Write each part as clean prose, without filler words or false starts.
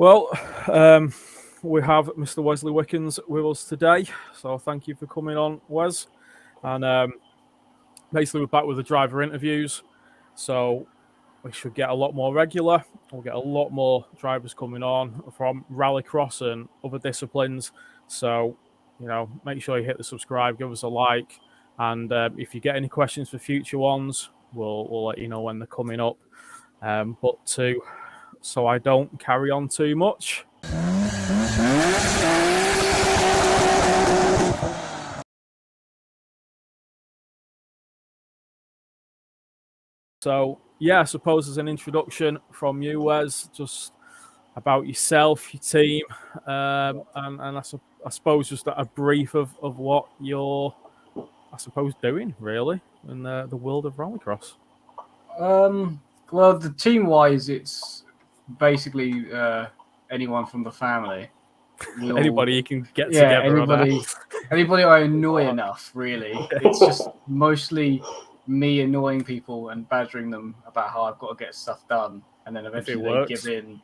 Well, um, we have Mr. Wesley Wickens with us today. So thank you for coming on, Wes. And basically, we're back with the driver interviews. So we should get a lot more regular. We'll get a lot more drivers coming on from Rallycross and other disciplines. So, make sure you hit the subscribe, give us a like. And if you get any questions for future ones, we'll let you know when they're coming up. So I don't carry on too much. So, I suppose as an introduction from you, Wes, just about yourself, your team, and I suppose just a brief of what you're, doing, really, in the world of Rallycross. Well, the team-wise, it's basically anyone from the family. Anybody you can get together. Anybody I annoy enough, really. It's just mostly me annoying people and badgering them about how I've got to get stuff done, and then eventually they give in,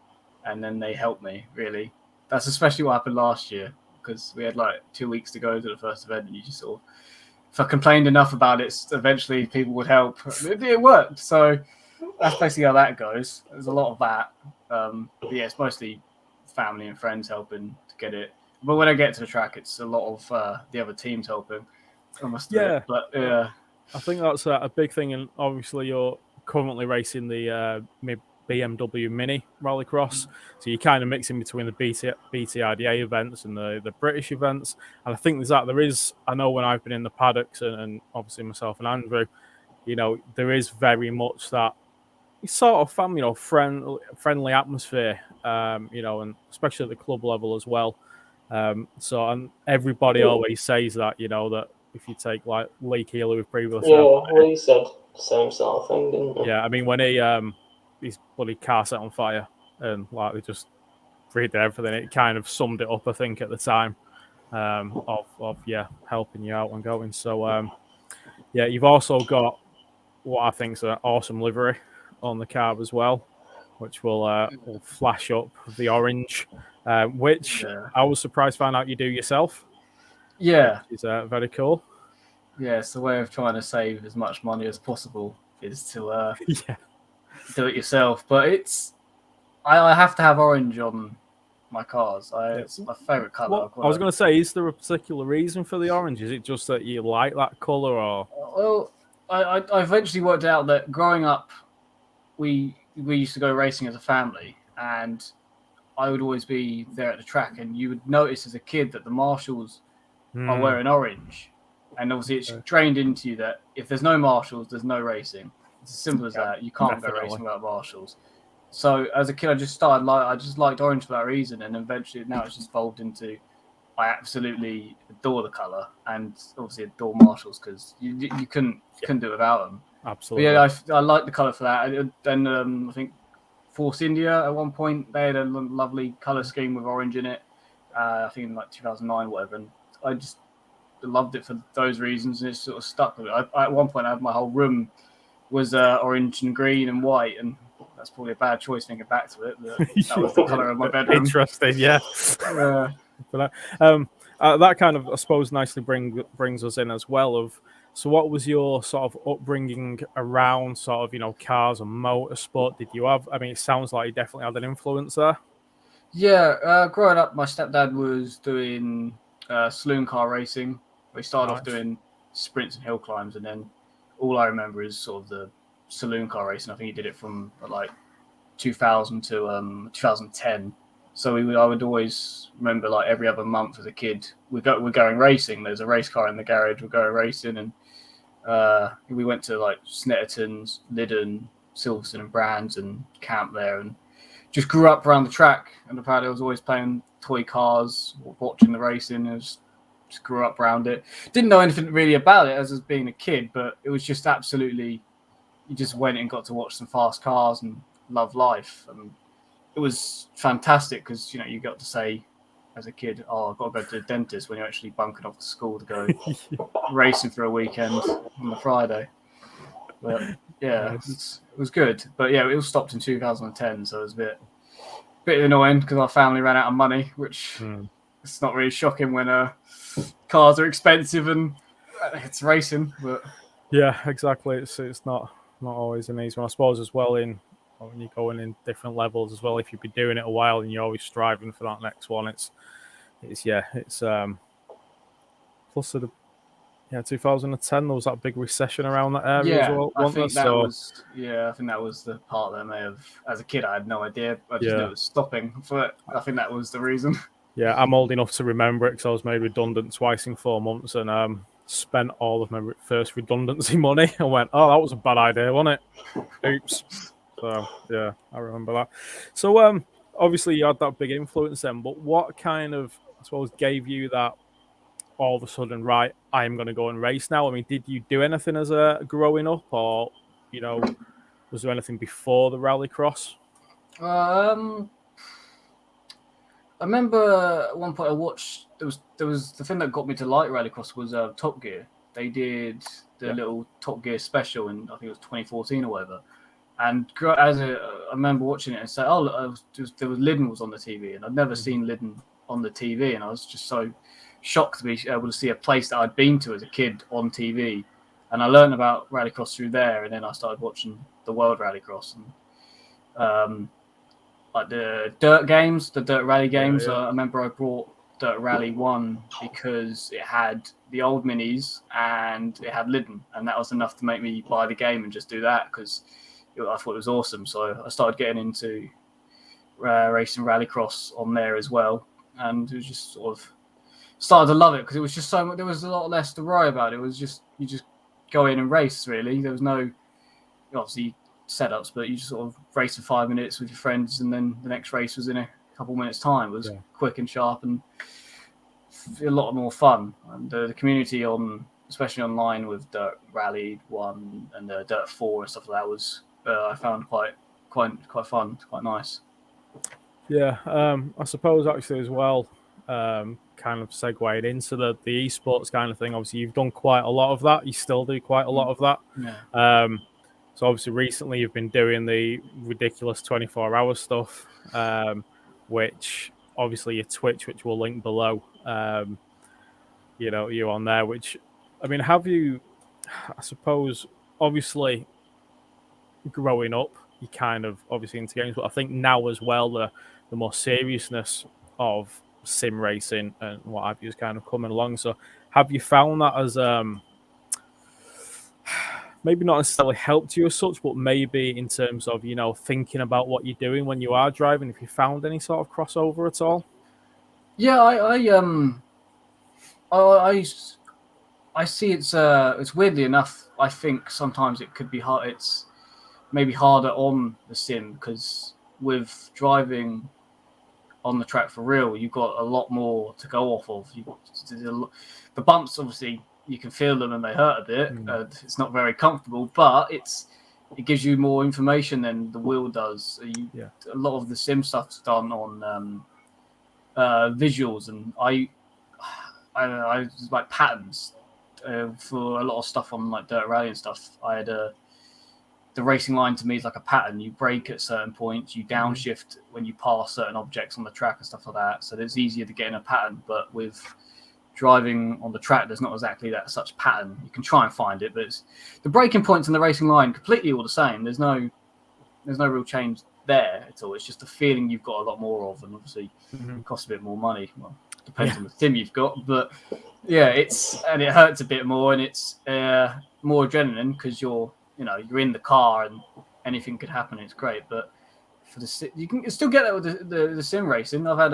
and then they help me. Really, that's especially what happened last year, because we had like 2 weeks to go to the first event, and you just sort of, if I complained enough about it, eventually people would help. It worked, so that's basically how that goes. There's a lot of that. But yeah, it's mostly family and friends helping to get it. But when I get to the track, it's a lot of the other teams helping. I think that's a big thing, and obviously you're currently racing the BMW Mini Rallycross, so you're kind of mixing between the BTIDA events and the British events. And I think I know when I've been in the paddocks and obviously myself and Andrew, there is very much that sort of friendly atmosphere, and especially at the club level as well. And everybody always says that, that if you take like Lee Keeley with previously, Lee said the same sort of thing, didn't he? Yeah, I mean when his bloody car set on fire and like they just redid everything, it kind of summed it up, I think, at the time, of helping you out and going. So you've also got what I think is an awesome livery on the car as well, which will flash up the orange, which I was surprised to find out you do yourself. Yeah, it's very cool. Yeah, it's the way of trying to save as much money as possible is to do it yourself. But I have to have orange on my cars. It's my favorite color. I was going to say, is there a particular reason for the orange? Is it just that you like that color, or? Well, I eventually worked out that growing up, we used to go racing as a family, and I would always be there at the track, and you would notice as a kid that the marshals are wearing orange. And obviously, it's trained into you that if there's no marshals, there's no racing. It's as simple as that. You can't go racing without marshals. So as a kid, I just liked orange for that reason, and eventually now it's just evolved into I absolutely adore the color, and obviously adore marshals because you couldn't do it without them. Absolutely. But yeah, I like the color for that. And I think Force India at one point they had a lovely color scheme with orange in it. I think in like 2009 or whatever, and I just loved it for those reasons, and it sort of stuck with it. At one point, I had my whole room was orange and green and white, and that's probably a bad choice thinking back to it. But that was the color of my bedroom. Interesting, yeah. But that kind of, I suppose, nicely brings us in as well. So, what was your sort of upbringing around sort of cars and motorsport? Did you have? I mean, it sounds like you definitely had an influence there. Yeah, growing up, my stepdad was doing saloon car racing. We started off doing sprints and hill climbs, and then all I remember is sort of the saloon car racing. I think he did it from like 2000 to 2010. So I would always remember like every other month as a kid, we're going racing. There's a race car in the garage. We're going racing, and we went to like Snetterton's, Lydden, Silverstone, and Brands, and camp there, and just grew up around the track. And apparently, I was always playing toy cars, watching the racing. Just grew up around it. Didn't know anything really about it as being a kid, but it was just absolutely. You just went and got to watch some fast cars and love life, and it was fantastic because you got to say as a kid, "Oh, I've got to go to the dentist," when you're actually bunking off to school to go racing for a weekend on the Friday. But yeah, it was good. But yeah, it all stopped in 2010, so it was a bit annoying because our family ran out of money, which it's not really shocking when cars are expensive and it's racing. But yeah, exactly. It's not always an easy one, I suppose, as well. When you're going in different levels as well, if you've been doing it a while and you're always striving for that next one, it's plus of the 2010 there was that big recession around that area as well. I think that was the part that may have. As a kid, I had no idea. I just knew it was stopping. But I think that was the reason. Yeah, I'm old enough to remember it because I was made redundant twice in 4 months and spent all of my first redundancy money. I went, oh, that was a bad idea, wasn't it? Oops. So yeah, I remember that. So obviously you had that big influence then, but what kind of, I suppose, gave you that all of a sudden, right, I'm going to go and race now? I mean, did you do anything as a growing up, or was there anything before the Rallycross? I remember at one point I watched. There was the thing that got me to like Rallycross was Top Gear. They did the little Top Gear special in, I think it was 2014 or whatever. And I remember watching it and saying, "Oh, there was Lydden was on the TV," and I'd never seen Lydden on the TV, and I was just so shocked to be able to see a place that I'd been to as a kid on TV. And I learned about Rallycross through there, and then I started watching the World Rallycross and like the dirt games, the dirt rally games. Yeah. I remember I brought Dirt Rally 1 because it had the old minis and it had Lydden, and that was enough to make me buy the game and just do that because I thought it was awesome. So I started getting into racing Rallycross on there as well, and it was just sort of started to love it because it was just so much. There was a lot less to worry about. It was just you just go in and race. Really, there was no obviously setups, but you just sort of race for 5 minutes with your friends, and then the next race was in a couple minutes' time. It was quick and sharp and a lot more fun. And the community especially online with Dirt Rally 1 and Dirt 4 and stuff like that was I found quite fun, quite nice. Yeah, I suppose actually as well, kind of segued into the eSports kind of thing. Obviously, you've done quite a lot of that. You still do quite a lot of that. Yeah. So obviously recently you've been doing the ridiculous 24-hour stuff, which obviously your Twitch, which we'll link below, you on there, which, I mean, have you, I suppose, obviously growing up, you kind of obviously into games, but I think now as well, the more seriousness of sim racing and what have you is kind of coming along. So have you found that as, maybe not necessarily helped you as such, but maybe in terms of, thinking about what you're doing when you are driving, if you found any sort of crossover at all? Yeah, I see it's weirdly enough, I think sometimes it could be hard. It's maybe harder on the sim because with driving on the track for real, you've got a lot more to go off of. The bumps, obviously, you can feel them and they hurt a bit. It's not very comfortable, but it gives you more information than the wheel does. A lot of the sim stuff's done on visuals, and I like patterns for a lot of stuff on like Dirt Rally and stuff. I had the racing line to me is like a pattern. You brake at certain points, you downshift when you pass certain objects on the track and stuff like that. So it's easier to get in a pattern, but with driving on the track, there's not exactly that such pattern. You can try and find it, but the braking points and the racing line completely all the same. There's no real change there at all. It's just a feeling you've got a lot more of, and obviously it costs a bit more money. Well, depends on the sim you've got, but yeah, it hurts a bit more, and it's more adrenaline because you're in the car and anything could happen. It's great, but for you can still get that with the sim racing. I've had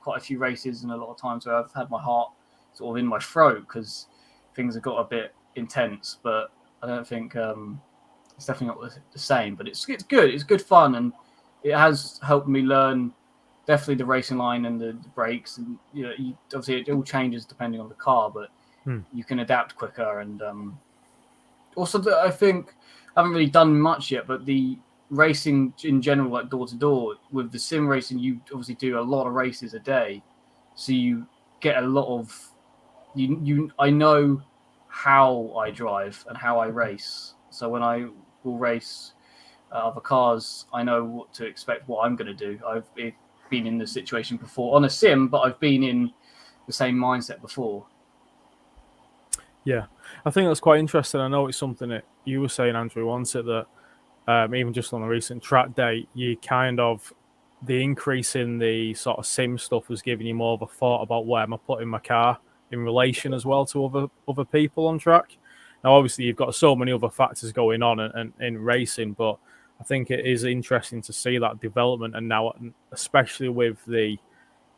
quite a few races and a lot of times where I've had my heart sort of in my throat because things have got a bit intense, but I don't think it's definitely not the same, but it's good. It's good fun, and it has helped me learn definitely the racing line and the brakes, and obviously it all changes depending on the car, but you can adapt quicker. And also, I think I haven't really done much yet, but the racing in general, like door to door, with the sim racing, you obviously do a lot of races a day, so you get a lot of I know how I drive and how I race. So when I will race other cars, I know what to expect, what I'm going to do. I've been in the situation before on a sim, but I've been in the same mindset before. Yeah, I think that's quite interesting. I know it's something that you were saying, Andrew, once it that even just on the recent track day, you kind of the increase in the sort of sim stuff was giving you more of a thought about where am I putting my car in relation as well to other people on track. Now, obviously, you've got so many other factors going on and in racing, but I think it is interesting to see that development, and now, especially with the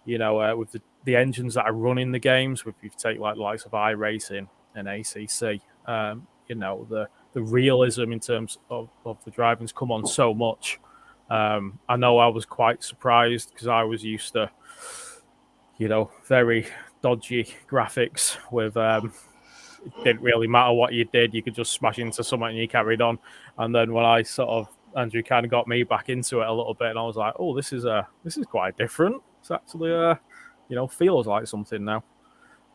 with the engines that are running the games, if you take like the likes of iRacing and ACC, the realism in terms of the driving's come on so much. I know I was quite surprised because I was used to, very dodgy graphics with it didn't really matter what you did, you could just smash into something and you carried on. And then when I Andrew kind of got me back into it a little bit, and I was like, oh, this is quite different. It's actually feels like something now.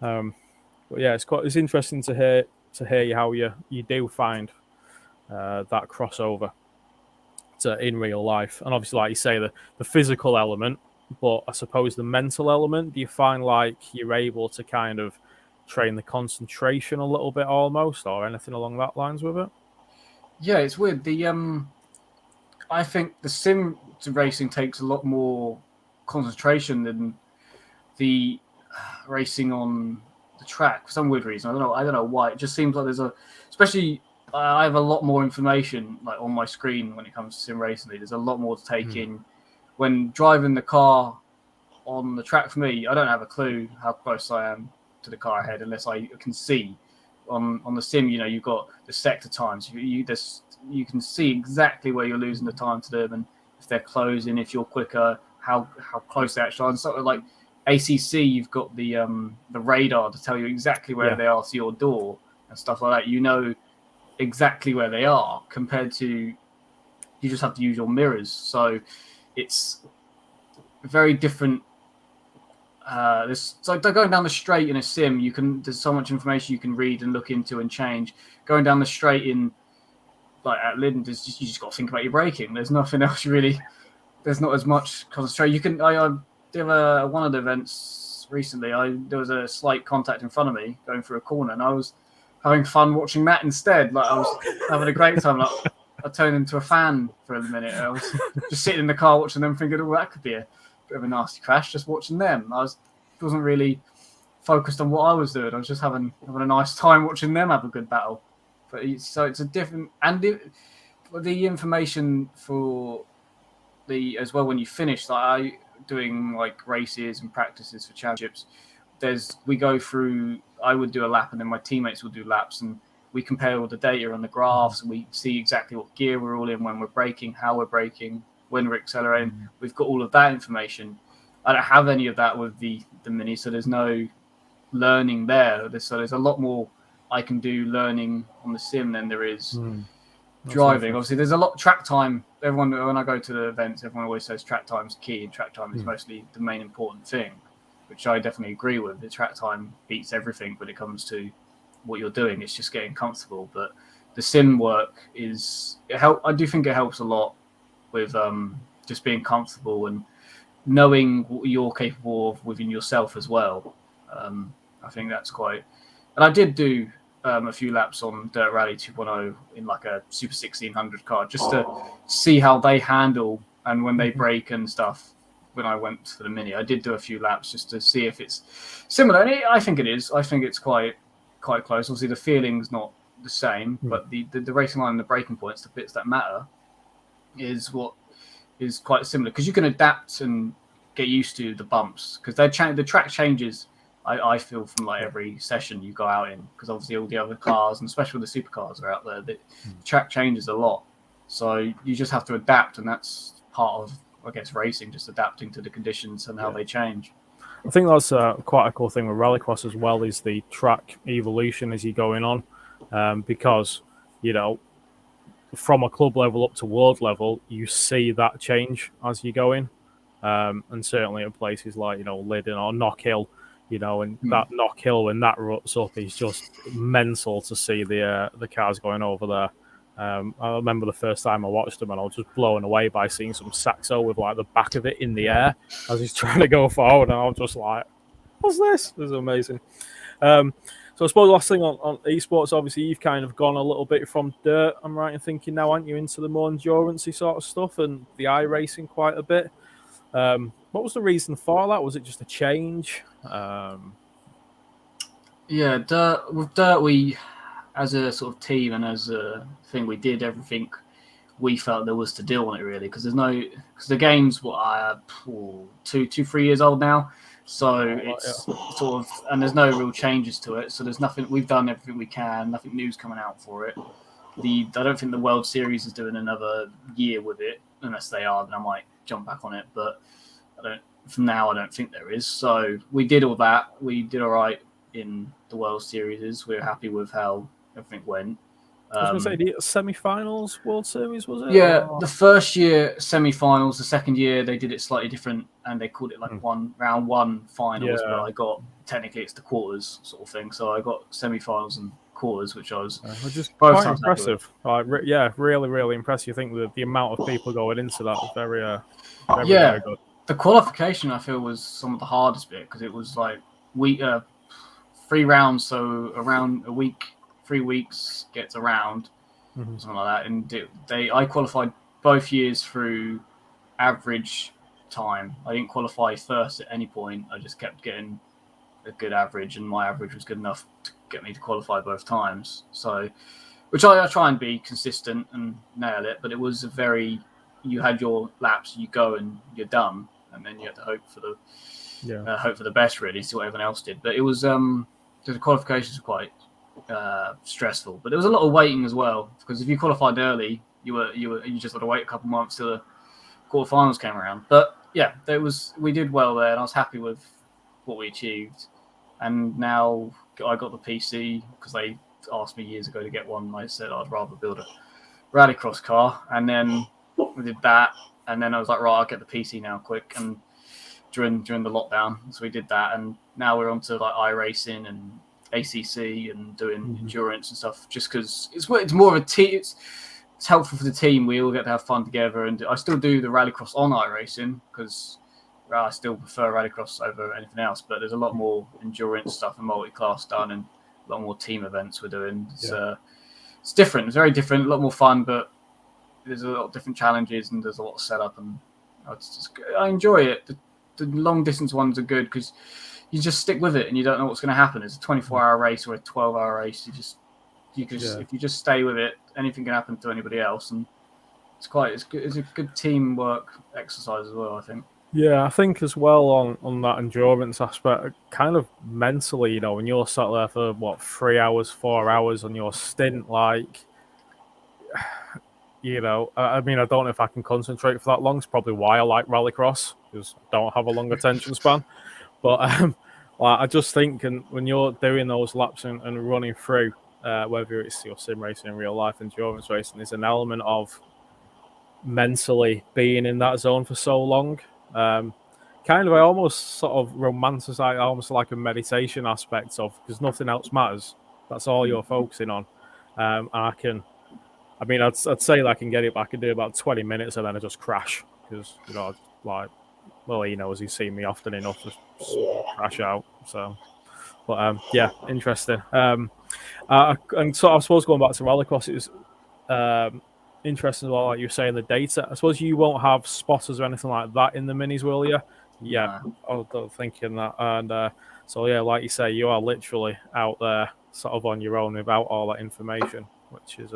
But yeah, it's interesting to hear how you do find that crossover in real life, and obviously, like you say, the physical element, but I suppose the mental element. Do you find like you're able to kind of train the concentration a little bit almost, or anything along that lines with it? Yeah, it's weird. I think the sim racing takes a lot more concentration than the racing on the track for some weird reason. I don't know why. It just seems like especially I have a lot more information like on my screen when it comes to sim racing. There's a lot more to take in when driving the car on the track. For me, I don't have a clue how close I am to the car ahead unless I can see. On the sim, you've got the sector times. You can see exactly where you're losing the time to them, and if they're closing, if you're quicker, how close they actually are. And sort of like ACC, you've got the radar to tell you exactly where they are to your door and stuff like that. You know exactly where they are compared to you just have to use your mirrors. So it's very different. It's like going down the straight in a sim. There's so much information you can read and look into and change. Going down the straight in like at Lydden, you just got to think about your braking. There's nothing else really. There's not as much concentration. I did one of the events recently. There was a slight contact in front of me going through a corner, and I was having fun watching that instead. Like I was having a great time. Like I turned into a fan for a minute. I was just sitting in the car watching them, thinking, "Oh, that could be a bit of a nasty crash." Just watching them, wasn't really focused on what I was doing. I was just having a nice time watching them have a good battle. But it's a different, and the information for as well when you finish, like doing like races and practices for championships. We go through. I would do a lap, and then my teammates will do laps, and we compare all the data on the graphs, and we see exactly what gear we're all in, when we're braking, how we're braking, when we're accelerating. We've got all of that information. I don't have any of that with the Mini, so there's no learning there. So there's a lot more I can do learning on the sim than there is driving. Obviously, there's a lot track time. When I go to the events, everyone always says track time's key, and track time is mostly the main important thing, which I definitely agree with. The track time beats everything when it comes to what you're doing. It's just getting comfortable. But the sim work I do think it helps a lot with just being comfortable and knowing what you're capable of within yourself as well. I think that's quite. And I did do a few laps on Dirt Rally 2.0 in like a Super 1600 car just to see how they handle and when they brake and stuff. When I went to the Mini, I did do a few laps just to see if it's similar. And I think it is. I think it's quite close. Obviously, the feeling's not the same, but the racing line and the braking points, the bits that matter, is what is quite similar because you can adapt and get used to the bumps because the track changes. I feel from like every session you go out in because obviously all the other cars and especially the supercars are out there. The track changes a lot, so you just have to adapt, and that's part of I guess racing, just adapting to the conditions and how they change. I think that's quite a cool thing with Rallycross as well is the track evolution as you're going on, because from a club level up to world level, you see that change as you go in, and certainly in places like Lydden or Knock Hill. And that Knock Hill when that ruts up is just mental to see the cars going over there. I remember the first time I watched him, and I was just blown away by seeing some Saxo with like the back of it in the air as he's trying to go forward, and I was just like, "What's this? This is amazing." So I suppose last thing on esports, obviously you've kind of gone a little bit from dirt, I'm right in thinking now, aren't you, into the more endurance-y sort of stuff and the iRacing quite a bit. What was the reason for that? Was it just a change? Yeah, with dirt, we, as a sort of team and as a thing, we did everything we felt there was to do on it, really, because because the game's 3 years old now, so it's sort of, and there's no real changes to it, so there's nothing, we've done everything we can, nothing new's coming out for it. I don't think the World Series is doing another year with it, unless they are, then I might jump back on it, but from now I don't think there is. So we did all that, we did all right in the World Series, we're happy with how everything went. I was going to say, the semi-finals World Series, was it? Yeah, the first year semi-finals, the second year they did it slightly different, and they called it like round one finals. Yeah. But I got, technically it's the quarters sort of thing, so I got semi-finals and quarters, which I was just both quite times impressive. Yeah, really, really impressive. I think the amount of people going into that was very good. The qualification I feel was some of the hardest bit, because it was like 3 rounds, so around a week. 3 weeks gets around, something like that, and I qualified both years through average time. I didn't qualify first at any point. I just kept getting a good average, and my average was good enough to get me to qualify both times. So, which I try and be consistent and nail it, but it was you had your laps, you go and you're done, and then you had to hope for the best, really, see what everyone else did. But it was the qualifications were quite stressful, but there was a lot of waiting as well, because if you qualified early, you just had to wait a couple months till the quarterfinals came around. But yeah, we did well there, and I was happy with what we achieved. And now I got the PC because they asked me years ago to get one, and I said I'd rather build a Rallycross car, and then we did that, and then I was like, right, I'll get the PC now quick, and during the lockdown, so we did that, and now we're on to like iRacing and ACC and doing endurance and stuff, just because it's more of a team. It's helpful for the team. We all get to have fun together, and I still do the Rallycross on iRacing because I still prefer Rallycross over anything else. But there's a lot more endurance stuff and multi-class done, and a lot more team events we're doing. It's different. It's very different. A lot more fun, but there's a lot of different challenges, and there's a lot of setup, and I enjoy it. The long distance ones are good because you just stick with it and you don't know what's going to happen. It's a 24-hour race or a 12-hour race. If you just stay with it, anything can happen to anybody else, and it's a good teamwork exercise as well, I think. Yeah, I think as well on that endurance aspect, kind of mentally, when you're sat there for 3 hours, 4 hours on your stint, like, I mean, I don't know if I can concentrate for that long. It's probably why I like Rallycross, because I don't have a long attention span. But I just think, and when you're doing those laps and running through, whether it's your sim racing in real life, endurance racing, there's an element of mentally being in that zone for so long. I almost sort of romanticize, almost like a meditation aspect of, because nothing else matters. That's all you're focusing on. I'd say that I can get it, but I can do about 20 minutes and then I just crash because, as you see me often enough, just crash out. So, but interesting. And so I suppose going back to Rallycross, it was interesting, like you were saying, the data. I suppose you won't have spotters or anything like that in the minis, will you? Yeah, I was thinking that. And so, yeah, like you say, you are literally out there sort of on your own without all that information, which is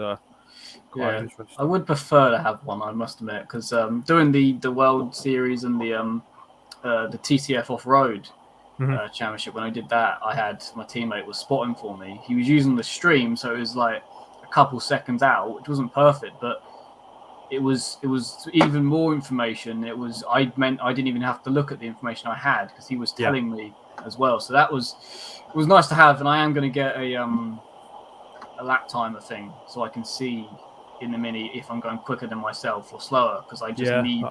quite interesting. I would prefer to have one, I must admit, because doing the World Series and the TCF Off-Road Championship, when I did that, I had my teammate was spotting for me. He was using the stream, so it was like a couple seconds out, which wasn't perfect, but it was even more information. It meant I didn't even have to look at the information I had because he was telling me as well. So it was nice to have, and I am going to get a lap timer thing so I can see in the Mini if I'm going quicker than myself or slower, because I just need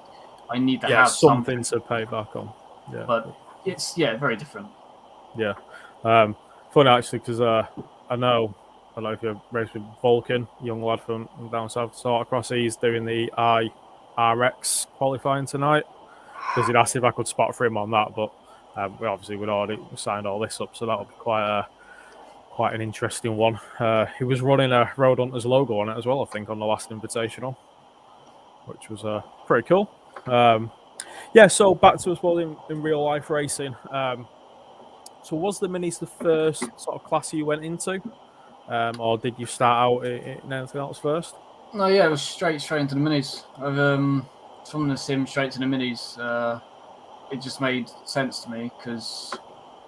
to have something to pay back on. Yeah, but it's very different. Yeah, funny actually, because I know don't know if you've raced with Vulcan, young lad from down south Autocross. He's doing the RX qualifying tonight because he'd asked if I could spot for him on that, but we'd already signed all this up, so that'll be quite an interesting one. He was running a Road Hunters logo on it as well, I think, on the last Invitational, which was pretty cool. So back to us in real life racing. So was the Minis the first sort of class you went into, or did you start out in anything else first? No, yeah, it was straight into the Minis. From the sim straight to the Minis. It just made sense to me because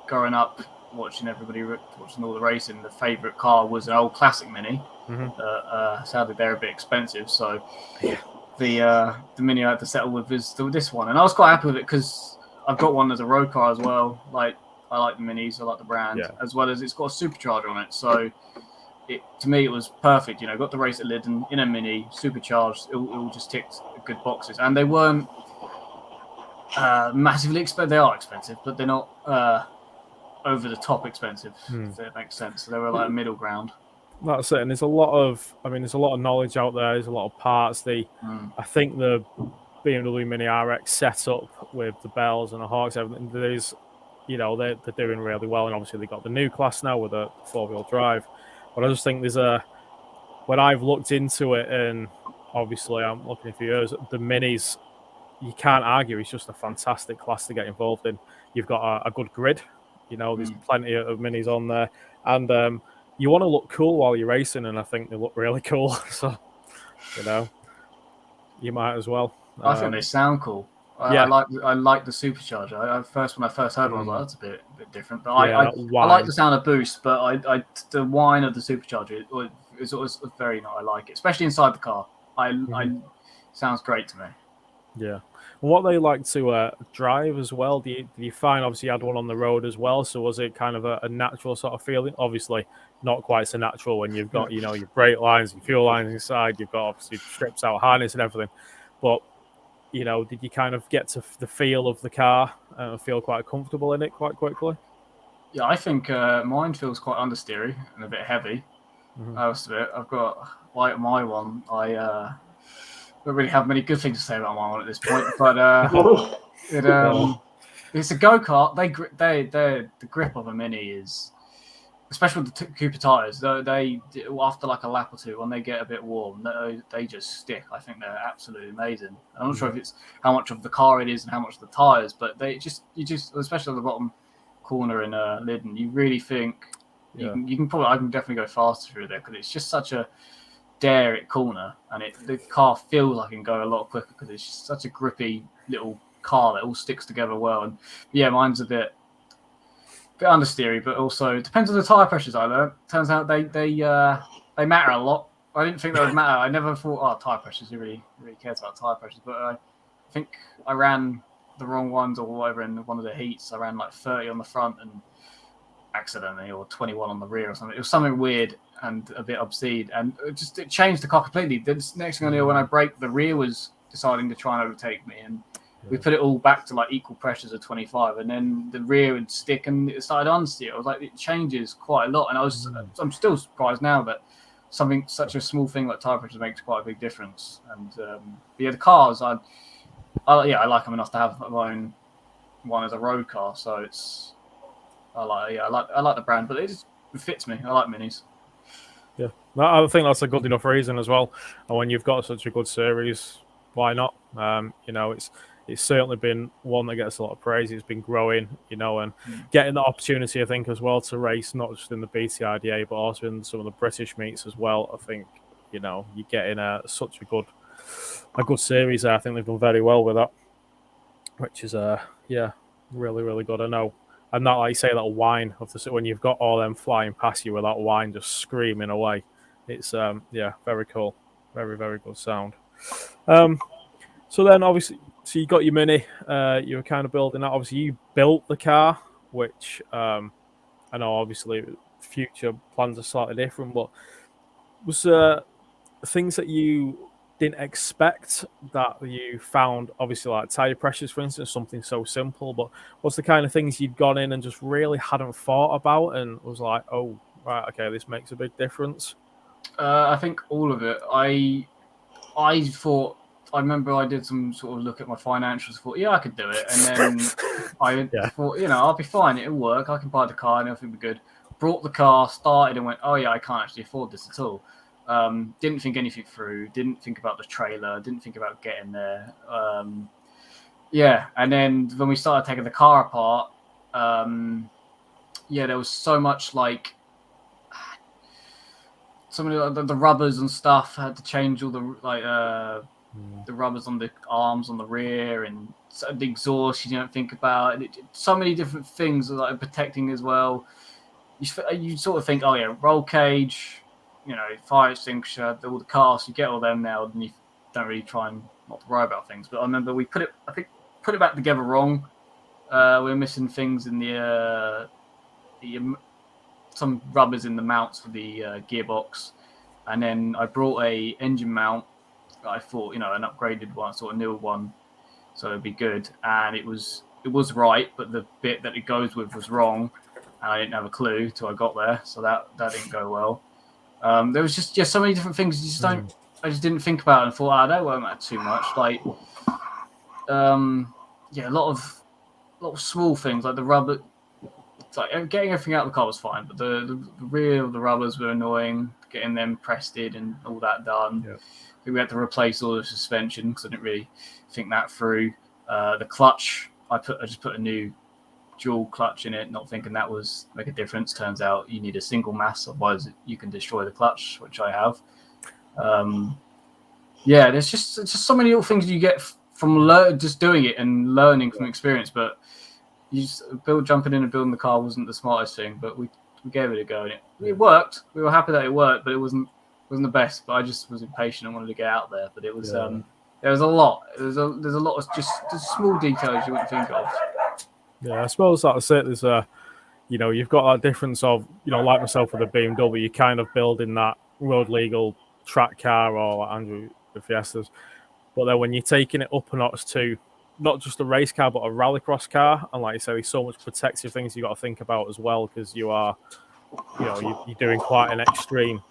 growing up, watching all the racing, the favourite car was an old classic Mini. Sadly, they're a bit expensive, so the Mini I had to settle with is this one, and I was quite happy with it because I've got one as a road car as well. Like, I like the Minis, I like the brand, as well as it's got a supercharger on it. So to me, it was perfect. Got the race at Lydden in a Mini, supercharged. It all just ticked good boxes, and they weren't massively expensive. They are expensive, but they're not over the top expensive. If that makes sense. So they were like a middle ground. That's it, and there's a lot of knowledge out there. There's a lot of parts. I think the BMW Mini RX setup with the bells and the Hawks, everything. They're doing really well, and obviously they got the new class now with a 4-wheel drive. But I just think when I've looked into it, and obviously I'm looking a few years, the Minis, you can't argue. It's just a fantastic class to get involved in. You've got a good grid. There's plenty of Minis on there, and you want to look cool while you're racing, and I think they look really cool. So, you might as well. I think they sound cool. I like the supercharger. When I first heard one, I was like, that's a bit different. But I like the sound of boost, but the whine of the supercharger is always very nice. I like it, especially inside the car. Sounds great to me. Yeah. What they like to drive as well, do you find, obviously you had one on the road as well, so was it kind of a natural sort of feeling? Obviously not quite so natural when you've got, your brake lines, your fuel lines inside, you've got obviously strips out harness and everything. But, did you kind of get to the feel of the car and feel quite comfortable in it quite quickly? Yeah, I think mine feels quite understeery and a bit heavy. Most of it. I've got, like my one, I don't really have many good things to say about my one at this point, but it's a go-kart. The grip of a Mini is, especially with the Cooper tires. They after like a lap or two, when they get a bit warm, they just stick. I think they're absolutely amazing. I'm not sure if it's how much of the car it is and how much of the tires, but you just especially at the bottom corner in Lydden, you really think I can definitely go faster through there because it's just such a dare corner, and the car feels like it can go a lot quicker because it's just such a grippy little car that all sticks together well. And mine's a bit understeery, but also it depends on the tire pressures. I learned. Turns out they matter a lot. I didn't think they would matter. I never thought tire pressures. Who really cares about tire pressures? But I think I ran the wrong ones or whatever in one of the heats. I ran like 30 on the front and accidentally, or 21 on the rear or something. It was something weird and a bit obscene, and it changed the car completely. The next thing I knew, when I braked, the rear was deciding to try and overtake me, and we put it all back to like equal pressures of 25, and then the rear would stick and it started unsteer. I was like, it changes quite a lot, and I'm still surprised now that such a small thing like tire pressure makes quite a big difference. And the cars, I like them enough to have my own one as a road car, so I like the brand, but it fits me. I like Minis. Yeah, I think that's a good enough reason as well. And when you've got such a good series, why not? It's certainly been one that gets a lot of praise. It's been growing, and getting the opportunity, I think, as well, to race not just in the BTIDA but also in some of the British meets as well. I think, you're getting such a good series there. I think they've done very well with that, which is really, really good. I know. And not like you say, that whine of when you've got all them flying past you with that whine just screaming away. It's very cool, very, very good sound. So then obviously, you got your Mini. You were kind of building that. Obviously, you built the car, which I know obviously future plans are slightly different. But was things that you didn't expect that you found, obviously, like tire pressures, for instance, something so simple, but what's the kind of things you'd gone in and just really hadn't thought about and was like, oh, right, okay, this makes a big difference? I think all of it. I thought, I remember I did some sort of look at my financials, thought, yeah, I could do it. And then I thought, I'll be fine. It'll work. I can buy the car and everything will be good. Brought the car, started and went, oh, yeah, I can't actually afford this at all. Didn't think anything through. Didn't think about the trailer. Didn't think about getting there. And then when we started taking the car apart, there was so much like some of the rubbers and stuff. I had to change all the the rubbers on the arms on the rear and the exhaust you don't think about. And so many different things like protecting as well. You sort of think, oh yeah, roll cage, fire extinguisher, all the cars. You get all them now, and you don't really try and not to worry about things. But I remember we put it back together wrong. We were missing things in the some rubbers in the mounts for the gearbox, and then I brought a engine mount. I thought, an upgraded one, sort of newer one, so it'd be good. And it was right, but the bit that it goes with was wrong, and I didn't have a clue till I got there, so that didn't go well. There was just so many different things I just didn't think about and thought, that won't matter too much. Like, a lot of small things like the rubber. It's like getting everything out of the car was fine, but the rear of the rubbers were annoying. Getting them pressed in and all that done. Yeah. We had to replace all the suspension because I didn't really think that through. The clutch, I just put a new dual clutch in it, not thinking that was make a difference. Turns out you need a single mass, otherwise you can destroy the clutch, which I have. There's just so many little things you get from just doing it and learning from experience. But jumping in and building the car wasn't the smartest thing, but we gave it a go and it worked. We were happy that it worked, but it wasn't the best. But I just was impatient and wanted to get out there. But it was there was a lot. There's a lot of just small details you wouldn't think of. Yeah, I suppose that's it. There's you've got that difference of, like myself with a BMW, you're kind of building that road legal track car, or like Andrew the Fiestas. But then when you're taking it up a notch to not just a race car, but a rallycross car, and like you say, there's so much protective things you got to think about as well, because you are, you're doing quite an extreme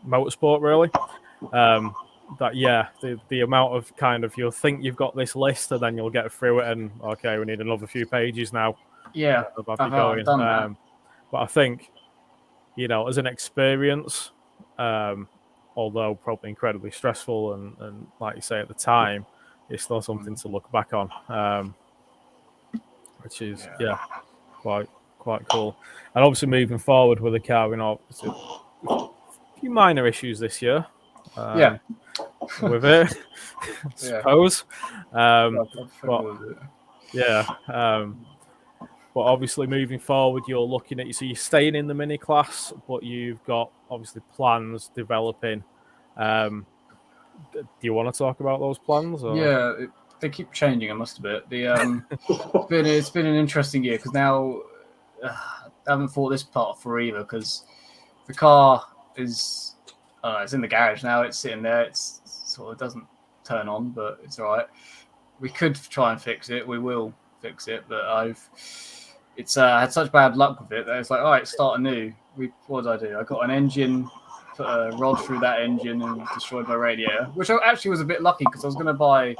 motorsport, really. The amount of kind of, you'll think you've got this list, and then you'll get through it, and okay, we need another few pages now. Yeah, I've done that. But I think, as an experience, although probably incredibly stressful, and like you say at the time, it's still something to look back on, which is quite cool. And obviously moving forward with the car, a few minor issues this year. With it, I suppose. But obviously moving forward, you're looking at, so you're staying in the mini class, but you've got obviously plans developing. Do you want to talk about those plans? Or? Yeah, they keep changing, I must admit. It's been an interesting year, because now I haven't thought this part for either, because the car is it's in the garage now. It's sitting there. It's sort of doesn't turn on, but it's all right. We could try and fix it. We will fix it, but it's had such bad luck with it that it's like, all right, start anew. What did I do? I got an engine, put a rod through that engine and destroyed my radiator, which I actually was a bit lucky, because I was going to buy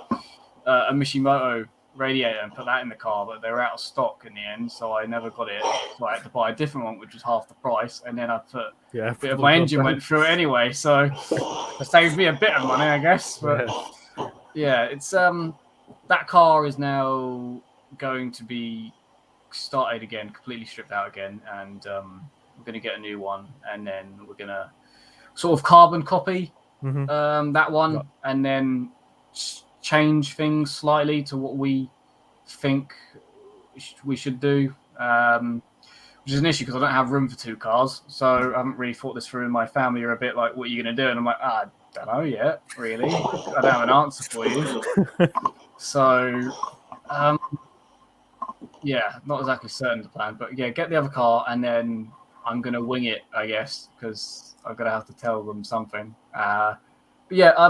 a Mishimoto radiator and put that in the car, but they were out of stock in the end, so I never got it. So I had to buy a different one, which was half the price, and then I put a bit of my engine went through it anyway, so it saved me a bit of money, I guess. But it's that car is now going to be started again, completely stripped out again, and we're going to get a new one, and then we're going to sort of carbon copy that one, and then change things slightly to what we think we should do, which is an issue because I don't have room for two cars, so I haven't really thought this through. My family are a bit like, what are you going to do? And I'm like, I don't know yet, really. I don't have an answer for you. So, not exactly certain the plan, but get the other car, and then I'm going to wing it, I guess, because I'm going to have to tell them something. I'll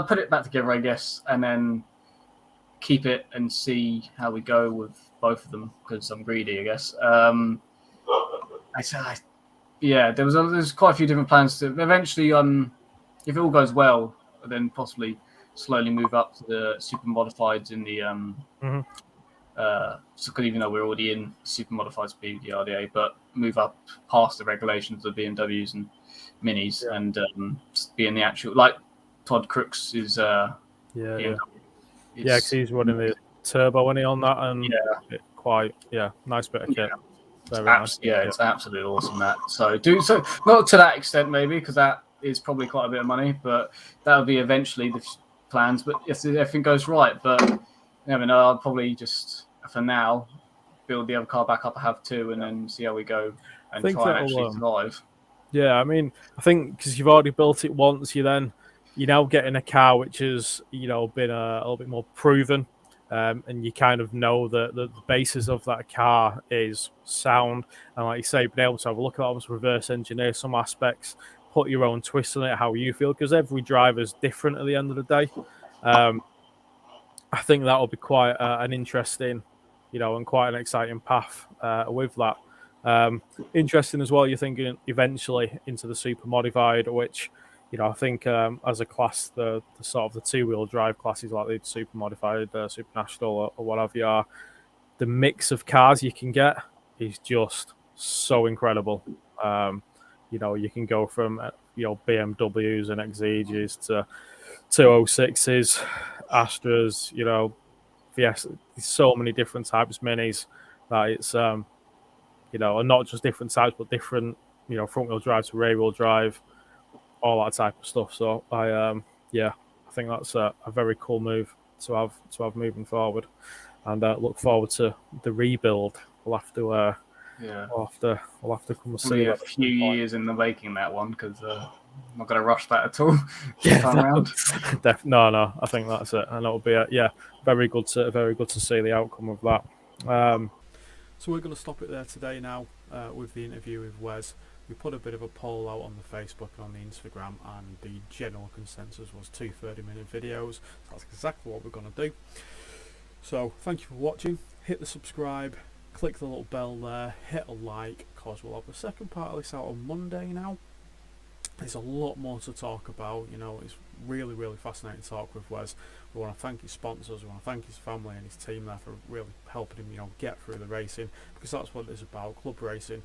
put it back together, I guess, and then keep it and see how we go with both of them, because I'm greedy, I guess. yeah, there's quite a few different plans to eventually. If it all goes well, then possibly slowly move up to the super modifieds in the Mhm. So even though we're already in super modified speed, the RDA, but move up past the regulations of BMWs and Minis and be in the actual, like Todd Crooks is BMW. Yeah, because he's running the turbo on that, and quite nice bit of kit. Very nice. It's absolutely awesome that. So not to that extent maybe, because that is probably quite a bit of money, but that will be eventually the plans. But if everything goes right, but I mean, I'll probably just for now build the other car back up. I have two, and then see how we go and try and actually survive. Yeah, I mean, I think because you've already built it once, you're now getting a car which has been a little bit more proven, and you kind of know that the basis of that car is sound, and like you say, being able to have a look at almost reverse engineer some aspects, put your own twist on it, how you feel, because every driver's different at the end of the day. I think that will be quite an interesting, and quite an exciting path with that. Interesting as well. You're thinking eventually into the super modified, which I think as a class, the sort of the 2-wheel drive classes like the super modified, super national, or whatever you are, the mix of cars you can get is just so incredible. You can go from BMWs and XEGs to 206s, Astras, Fiesta. There's so many different types of minis that it's and not just different types, but different front wheel drive to rear wheel drive, all that type of stuff. So I think that's a very cool move to have moving forward, and look forward to the rebuild. We'll have to we'll have to come and see a few years in the making that one, because I'm not going to rush that at all. Time around. No, I think that's it, and it'll be very good to see the outcome of that. So we're going to stop it there today now with the interview with Wes. We put a bit of a poll out on the Facebook and on the Instagram, and the general consensus was 2 30-minute videos. So that's exactly what we're going to do. So thank you for watching. Hit the subscribe, click the little bell there, hit a like, because we'll have the second part of this out on Monday now. There's a lot more to talk about. It's really, really fascinating to talk with Wes. We want to thank his sponsors, we want to thank his family and his team there for really helping him, get through the racing, because that's what it's about, club racing.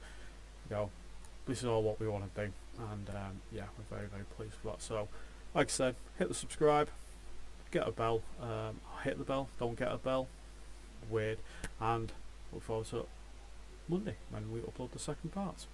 This is all what we want to do, and we're very, very pleased with that. So, like I said, hit the subscribe, get a bell, hit the bell, don't get a bell, weird, and look forward to Monday when we upload the second part.